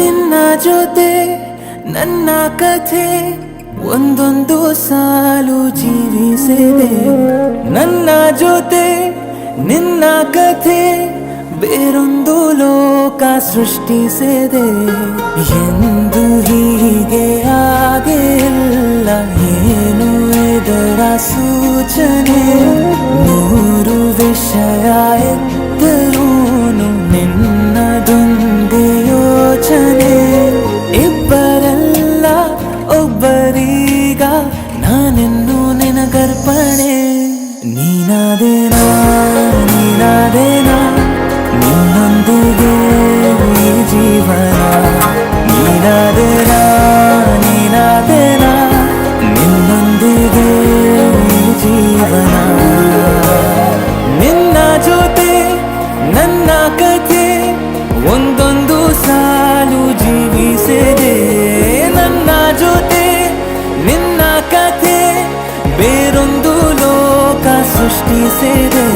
ನಿನ್ನ ಜೊತೆ ನನ್ನ ಕಥೆ ಒಂದೊಂದು ಸಾಲು ಜೀವಿಸಿದೆ. ನನ್ನ ಜೊತೆ ನಿನ್ನ ಕಥೆ ಬೇರೊಂದು ಲೋಕ ಸೃಷ್ಟಿಸಿದೆ. ಎಂದು ಹೀಗೆ ಆಗಿಲ್ಲ, ಏನು ಇದರ ಸೂಚನೆ? ನೂರು ವಿಷಯ ಇದ್ದರೂನು ನಿನ್ನದೊಂದೇ ಯೋಚನೆ. ಇಬ್ಬರಲ್ಲ ಒಬ್ಬರೀಗ ನಾನೆನ್ನು ನಿನಗರ್ಪಣೆ. ನೀನಾದೇನಾ ನೀನಾದೇನಾ ನಿನ್ನೊಂದಿಗೆ ಈ ಜೀವನ. ನೀನಾದೇನಾ ನೀನಾದೇನಾ ನಿನ್ನೊಂದಿಗೆ ಈ ಜೀವನ. ನಿನ್ನ ಜೊತೆ ನನ್ನ ಕಥೆ ಒಂದೊಂದು ಸಾಲು ಜೀವಿಸಿದೆ. ನನ್ನ ಜೊತೆ ನಿನ್ನ ಕಥೆ ಬೇರೊಂದು ಲೋಕ ಸೃಷ್ಟಿಸಿದೆ.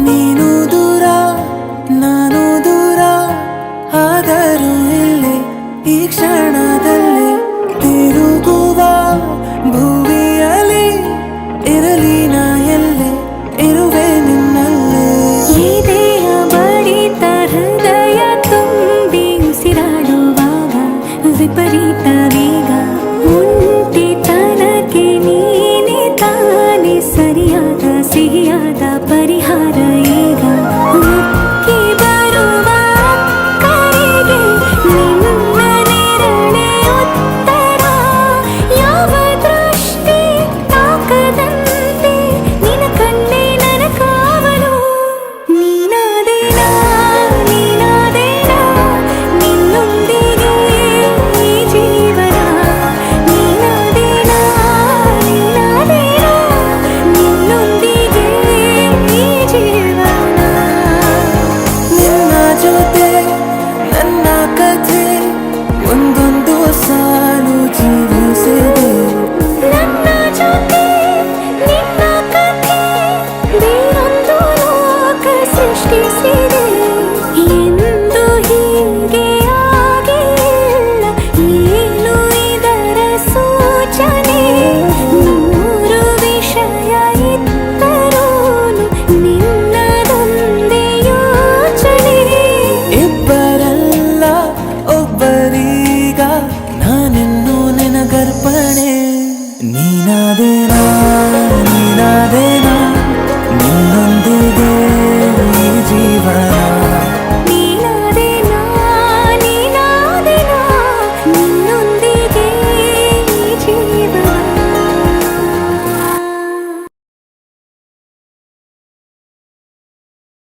ನೀನು ದೂರ ನಾನು ದೂರ ಆದರೂ ಇಲ್ಲಿ ಈ ಕ್ಷಣದಲ್ಲಿ ತಿರುಗುವ ಭುವಿಯಲ್ಲಿ ಇರಲಿ ನಾ ಎಲ್ಲೆ ಇರುವೆ ನಿನ್ನಲ್ಲೇ. ಎದೆಯ ಬಡಿತ ಹೃದಯ ತುಂಬಿ ಉಸಿರಾಡುವಾಗ ವಿಪರೀತ ವೇಗ. ಒಂಟಿತನಕ್ಕೆ ನೀನೆ ತಾನೆ ಸರಿಯಾದ ಸಿಹಿಯಾದ ಪರಿಹಾರ ಈಗ. ಉಕ್ಕಿ ಬರುವ ಕರೆಗೆ ನಿನ್ನ ನೆರಳೆ ಉತ್ತರ. ಯಾವ ದೃಷ್ಟಿ ತಾಕದಂತೆ ನಿನ ಕಣ್ಣೆ ನನ್ನ ಕಾವಲು. ನೀನಾದೇನಾ ನೀನಾದೇನಾ ನಿನ್ನೊಂದಿಗೆ ಈ ಜೀವನ. ನೀನಾದೇನಾ ನೀನಾದೇನಾ ನಿನ್ನೊಂದಿಗೆ ಈ ಜೀವನ. ನಿನ್ನ ಜೊತೆ ನನ್ನ ಕಥೆ ಒಂದೊಂದು ಸಾಲು ಜೀವಿಸಿದೆ. ನನ್ನ ಜೊತೆ ನಿನ್ನ ಕಥೆ ಬೇರೊಂದು ಲೋಕ ಸೃಷ್ಟಿಸಿದೆ.